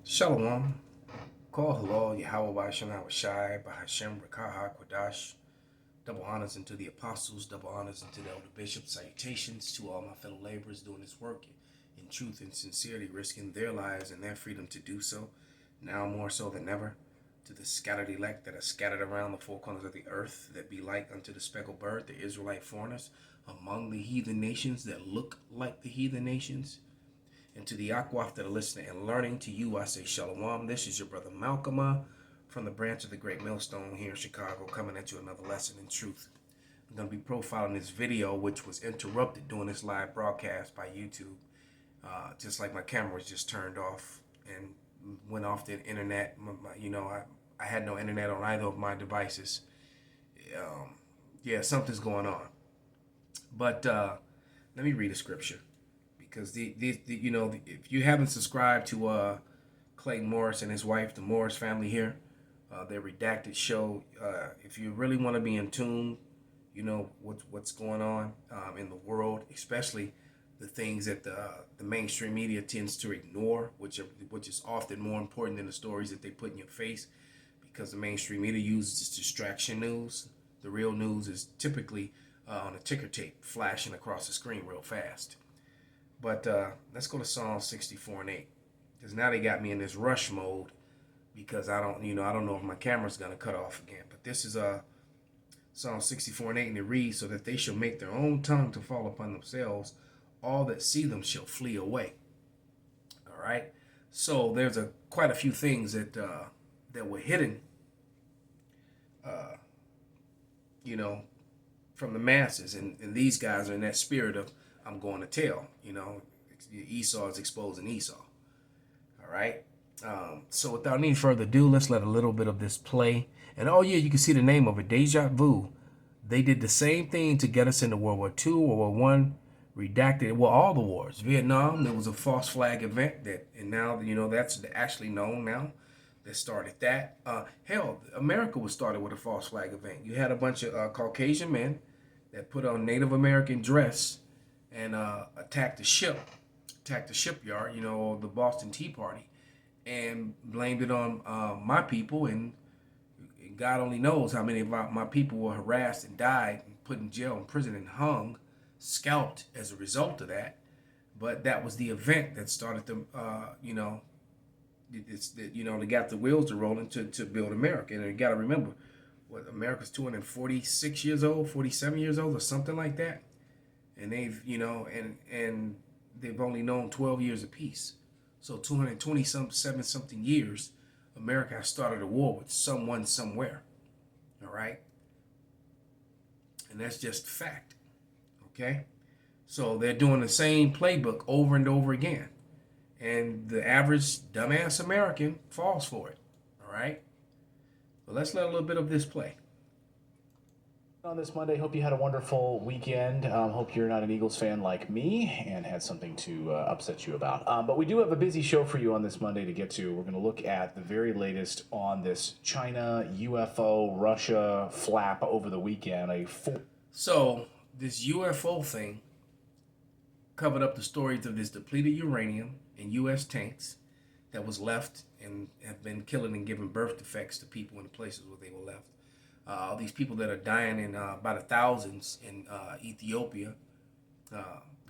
Shalom. Call halal Yahweh Bashem Shai Bahashem Rakaha Kwadash. Double honors unto the apostles, double honors unto the elder bishops. Salutations to all my fellow laborers doing this work in truth and sincerity, risking their lives and their freedom to do so, now more so than ever. To the scattered elect that are scattered around the four corners of the earth, that be like unto the speckled bird, the Israelite foreigners, among the heathen nations that look like the heathen nations. And to the Akwaf that are listening and learning, to you I say Shalom. This is your brother Malcolm from the branch of the Great Millstone here in Chicago, coming at you another lesson in truth. I'm going to be profiling this video, which was interrupted during this live broadcast by YouTube. Just like my camera was just turned off and went off the internet. I had no internet on either of my devices. Yeah, something's going on. But let me read a scripture. Because if you haven't subscribed to Clayton Morris and his wife, the Morris family here, their Redacted show, if you really want to be in tune, what's going on in the world, especially the things that the mainstream media tends to ignore, which is often more important than the stories that they put in your face, because the mainstream media uses distraction news. The real news is typically on a ticker tape flashing across the screen real fast. But let's go to Psalm 64 and 8, because now they got me in this rush mode because I don't know if my camera's gonna cut off again. But this is Psalm 64 and 8, and it reads, "So that they shall make their own tongue to fall upon themselves, all that see them shall flee away." All right. So there's quite a few things that were hidden, from the masses, and these guys are in that spirit of, I'm going to tell, Esau is exposing Esau. All right. So without any further ado, let's let a little bit of this play. And oh yeah, you can see the name of it, Deja Vu. They did the same thing to get us into World War II, World War One, Redacted. Well, all the wars. Vietnam, there was a false flag event and now that's actually known now. That started that. Hell, America was started with a false flag event. You had a bunch of Caucasian men that put on Native American dress and attacked the shipyard, the Boston Tea Party, and blamed it on my people. And God only knows how many of my people were harassed and died and put in jail and prison and hung, scalped as a result of that. But that was the event that started them, they got the wheels to rolling to build America. And you got to remember, America's 246 years old, 47 years old, or something like that. And they've, and they've only known 12 years of peace. So 227 something years, America has started a war with someone somewhere. All right. And that's just fact. Okay. So they're doing the same playbook over and over again. And the average dumbass American falls for it. All right. But let's let a little bit of this play. On this Monday, hope you had a wonderful weekend. Hope you're not an Eagles fan like me and had something to upset you about. But we do have a busy show for you on this Monday to get to. We're going to look at the very latest on this China, UFO, Russia flap over the weekend. So this UFO thing covered up the stories of this depleted uranium in U.S. tanks that was left and have been killing and giving birth defects to people in the places where they were left. All these people that are dying by the thousands in Ethiopia,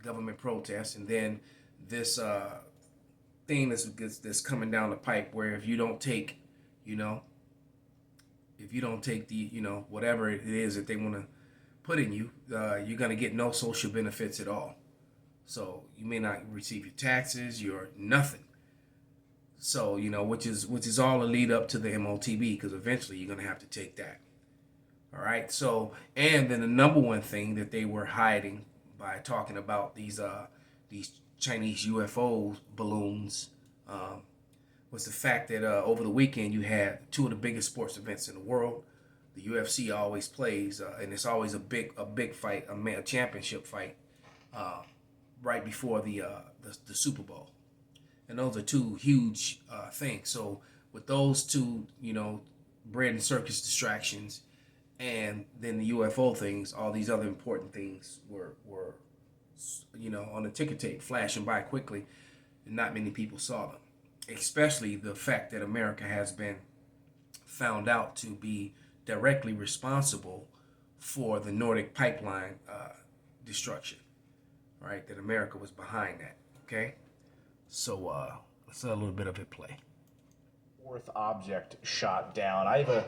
government protests, and then this thing that's coming down the pipe where if you don't take, the, whatever it is that they want to put in you, you're going to get no social benefits at all. So you may not receive your taxes, your nothing. So, which is all a lead up to the MOTB, because eventually you're going to have to take that. All right. So, and then the number one thing that they were hiding by talking about these Chinese UFO balloons was the fact that over the weekend you had two of the biggest sports events in the world. The UFC always plays, and it's always a big fight, a championship fight, right before the Super Bowl. And those are two huge things. So with those two, bread and circus distractions, and then the UFO things, all these other important things were on the ticker tape, flashing by quickly, and not many people saw them. especially the fact that America has been found out to be directly responsible for the Nordic pipeline destruction, right? That America was behind that, okay? So let's let a little bit of it play. Fourth object shot down. I have a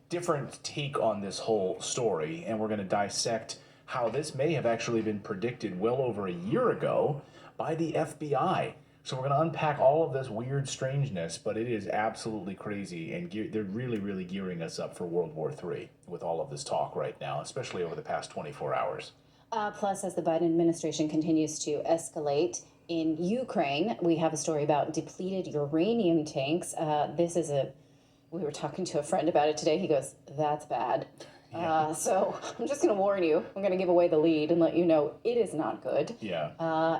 different take on this whole story, and we're going to dissect how this may have actually been predicted well over a year ago by the FBI. So we're going to unpack all of this weird strangeness, but it is absolutely crazy, and they're really gearing us up for World War III with all of this talk right now, especially over the past 24 hours. Plus, as the Biden administration continues to escalate in Ukraine, we have a story about depleted uranium tanks. We were talking to a friend about it today. He goes, "That's bad." Yeah. So I'm just going to warn you. I'm going to give away the lead and let you know it is not good. Yeah.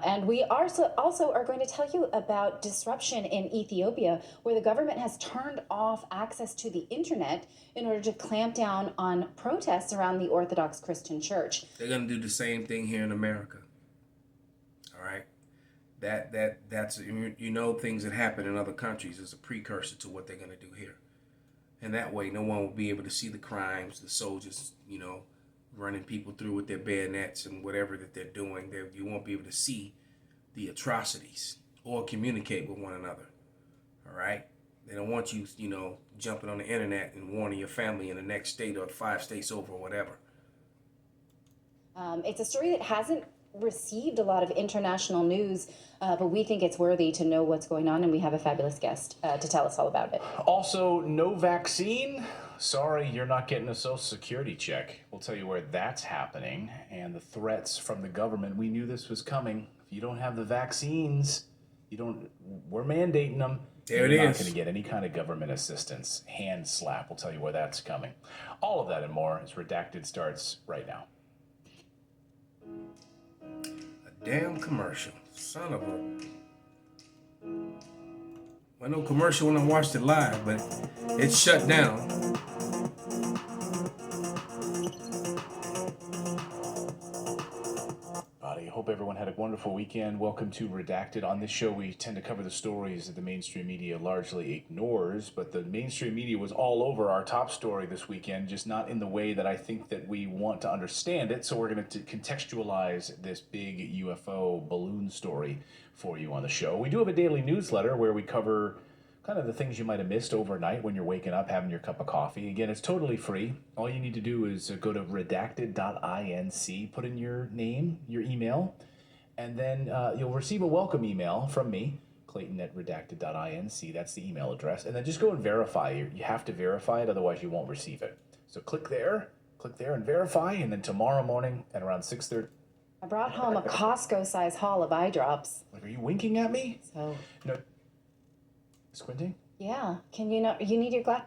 And we also are going to tell you about disruption in Ethiopia, where the government has turned off access to the internet in order to clamp down on protests around the Orthodox Christian Church. They're going to do the same thing here in America. All right. That's things that happen in other countries is a precursor to what they're going to do here. And that way, no one will be able to see the crimes, the soldiers, running people through with their bayonets and whatever that they're doing. You won't be able to see the atrocities or communicate with one another. All right? They don't want you, jumping on the internet and warning your family in the next state or 5 states over or whatever. It's a story that hasn't received a lot of international news, but we think it's worthy to know what's going on, and we have a fabulous guest to tell us all about it. Also, no vaccine. Sorry, you're not getting a Social Security check. We'll tell you where that's happening, and the threats from the government. We knew this was coming. If you don't have the vaccines, we're mandating them. There it You're not is. going to get any kind of government assistance. Hand slap. We'll tell you where that's coming. All of that and more as Redacted starts right now. Damn commercial. Son of a... Well, no commercial when I watched it live, but it's shut down. Hope everyone had a wonderful weekend. Welcome to Redacted. On this show, we tend to cover the stories that the mainstream media largely ignores, but the mainstream media was all over our top story this weekend, just not in the way that I think that we want to understand it. So we're going to contextualize this big UFO balloon story for you on the show. We do have a daily newsletter where we cover kind of the things you might have missed overnight when you're waking up, having your cup of coffee. Again, it's totally free. All you need to do is go to redacted.inc, put in your name, your email, and then you'll receive a welcome email from me, Clayton@redacted.inc. That's the email address. And then just go and verify. You have to verify it, otherwise you won't receive it. So click there and verify, and then tomorrow morning at around 6:30. I brought home a Costco-sized haul of eye drops. Like, are you winking at me? So... No. Squinting? Yeah. Can you not? You need your glass.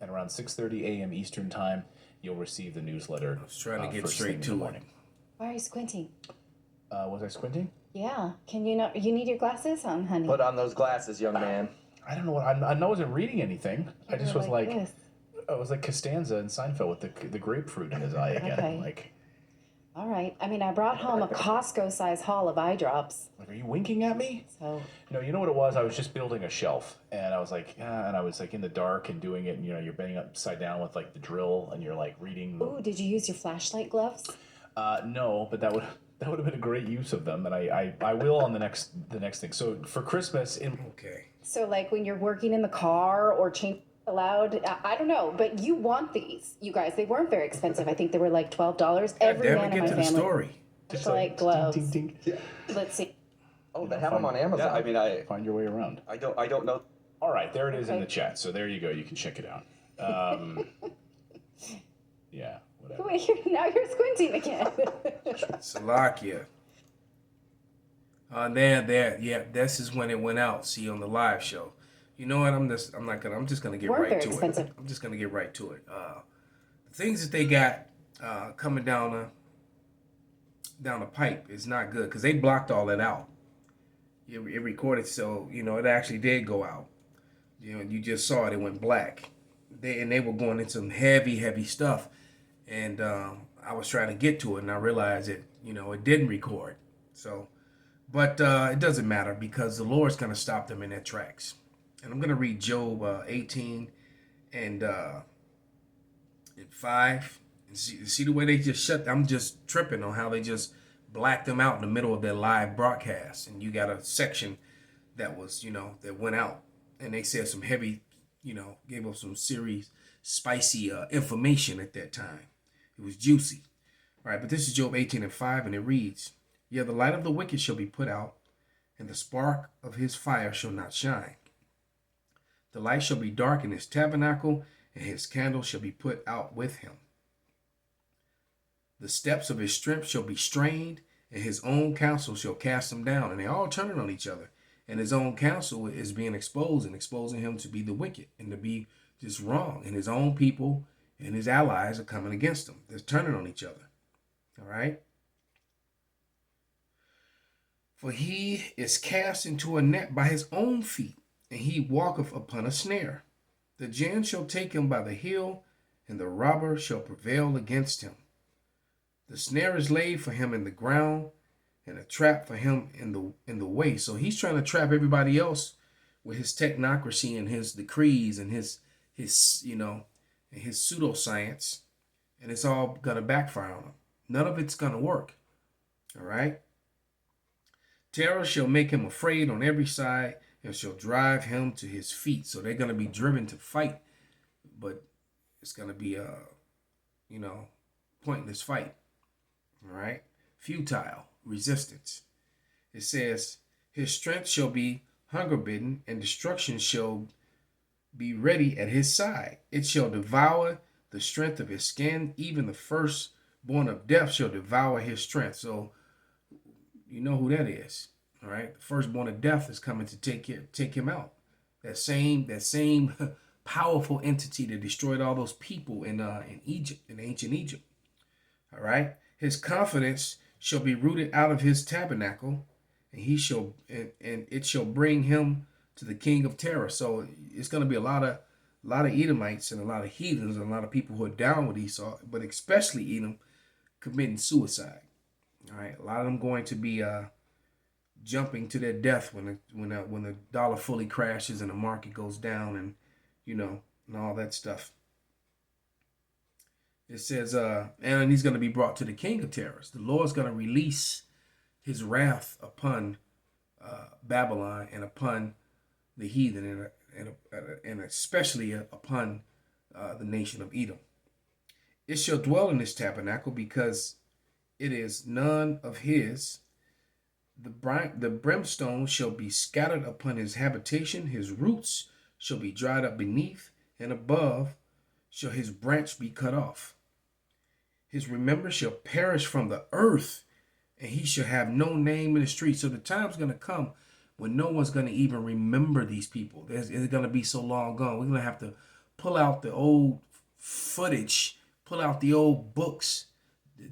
At around 6:30 a.m. Eastern Time, you'll receive the newsletter. I was trying to get first straight thing in to the it. morning. Why are you squinting? Was I squinting? Yeah. Can you not? You need your glasses on, honey. Put on those glasses, young man. I don't know what I wasn't reading anything. I just was like this. I was like Costanza in Seinfeld with the grapefruit in his eye again. Okay. Like, All right. I mean, I brought home a Costco-sized haul of eye drops. are you winking at me? So... No, you know what it was? I was just building a shelf, and I was like, and I was like in the dark and doing it. And, you're bending upside down with like the drill, and you're like reading. Ooh, did you use your flashlight gloves? No, but that would have been a great use of them, and I will on the next thing. So for Christmas, Okay. So, like when you're working in the car or changing loud, I don't know, but you want these, you guys. They weren't very expensive. I think they were like $12. Every Damn man it, in get my to the family. story. Flashlight gloves. Ding, ding, ding. Let's see. Oh, they have them on Amazon. Yeah, I mean, Find your way around. I don't know. All right, there it is in Okay. the chat. So there you go. You can check it out. Yeah, whatever. Wait, now you're squinting again. Salakia. There. Yeah, this is when it went out. See, on the live show. You know what? I'm just gonna get Weren't right very to expensive. it. I'm just gonna get right to it. The things that they got coming down the pipe is not good because they blocked all that out. It recorded, so it actually did go out. You just saw it. It went black. They were going into some heavy stuff, and I was trying to get to it, and I realized that it didn't record. So But it doesn't matter because the Lord's going to stop them in their tracks. And I'm going to read Job 18 and 5. And see the way they just shut. I'm just tripping on how they just blacked them out in the middle of their live broadcast. And you got a section that was, that went out. And they said some heavy, gave up some serious, spicy information at that time. It was juicy. All right, but this is Job 18 and 5, and it reads, "Yeah, the light of the wicked shall be put out, and the spark of his fire shall not shine. The light shall be dark in his tabernacle, and his candle shall be put out with him. The steps of his strength shall be strained, and his own counsel shall cast him down." And they're all turning on each other. And his own counsel is being exposed and exposing him to be the wicked and to be just wrong. And his own people and his allies are coming against him. They're turning on each other. All right? "For he is cast into a net by his own feet, and he walketh upon a snare. The gin shall take him by the heel, and the robber shall prevail against him. The snare is laid for him in the ground, and a trap for him in the way." So he's trying to trap everybody else with his technocracy and his decrees and his and his pseudoscience, and it's all gonna backfire on him. None of it's gonna work. All right. "Terror shall make him afraid on every side, and shall drive him to his feet." So they're gonna be driven to fight, but it's gonna be a pointless fight. All right. Futile resistance. It says, "His strength shall be hunger bidden, and destruction shall be ready at his side. It shall devour the strength of his skin, even the firstborn of death shall devour his strength." So you know who that is. All right. The firstborn of death is coming to take him out. That same powerful entity that destroyed all those people in Egypt, in ancient Egypt. All right. "His confidence shall be rooted out of his tabernacle, and it shall bring him to the king of terror." So it's going to be a lot of Edomites and a lot of heathens and a lot of people who are down with Esau, but especially Edom, committing suicide. All right, a lot of them going to be jumping to their death when the dollar fully crashes and the market goes down, and and all that stuff. It says, and he's going to be brought to the king of terrors. The Lord's going to release his wrath upon Babylon and upon the heathen, and especially upon the nation of Edom. "It shall dwell in his tabernacle, because it is none of his. The brimstone shall be scattered upon his habitation. His roots shall be dried up beneath, and above shall his branch be cut off. His remembrance shall perish from the earth, and he shall have no name in the street." So the time's going to come when no one's going to even remember these people. It's going to be so long gone. We're going to have to pull out the old footage, pull out the old books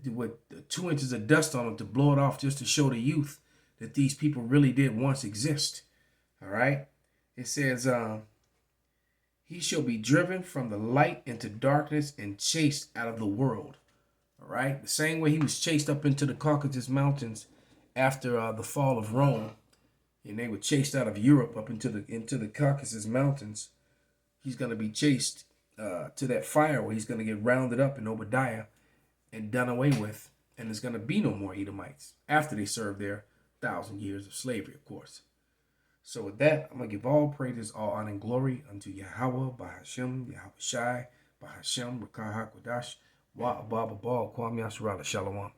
with 2 inches of dust on them to blow it off, just to show the youth that these people really did once exist. All right. It says, "He shall be driven from the light into darkness, and chased out of the world." All right. The same way he was chased up into the Caucasus Mountains after the fall of Rome, and they were chased out of Europe up into the Caucasus Mountains. He's going to be chased to that fire, where he's going to get rounded up in Obadiah and done away with, and there's going to be no more Edomites after they serve their 1,000 years of slavery, of course. So with that, I'm going to give all praises, all honor, and glory unto Yahweh, Bahashem, Yahweh Shai, Bahashem, Rakah HaKodash, Wa Abba Kwam Yasharala, Shalom.